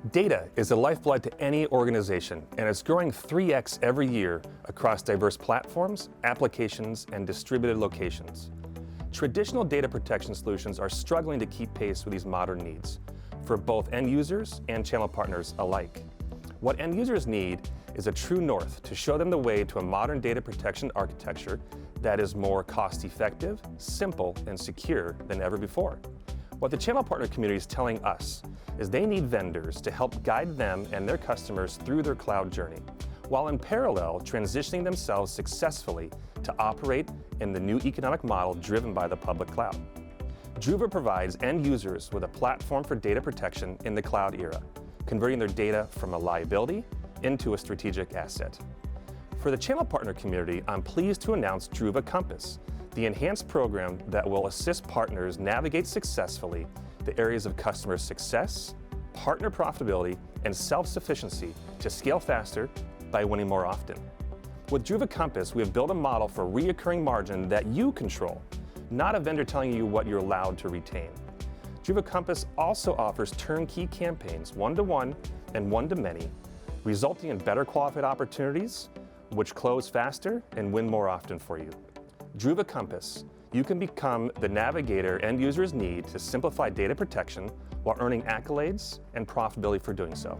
Data is the lifeblood to any organization, and it's growing 3x every year across diverse platforms, applications, and distributed locations. Traditional data protection solutions are struggling to keep pace with these modern needs for both end users and channel partners alike. What end users need is a true north to show them the way to a modern data protection architecture that is more cost-effective, simple, and secure than ever before. What the channel partner community is telling us is they need vendors to help guide them and their customers through their cloud journey, while in parallel transitioning themselves successfully to operate in the new economic model driven by the public cloud. Druva provides end users with a platform for data protection in the cloud era, converting their data from a liability into a strategic asset. For the channel partner community, I'm pleased to announce Druva Compass, the enhanced program that will assist partners navigate successfully the areas of customer success, partner profitability, and self-sufficiency to scale faster by winning more often. With Druva Compass, we have built a model for recurring margin that you control, not a vendor telling you what you're allowed to retain. Druva Compass also offers turnkey campaigns, one-to-one and one-to-many, resulting in better qualified opportunities, which close faster and win more often for you. Druva Compass, you can become the navigator end users need to simplify data protection while earning accolades and profitability for doing so.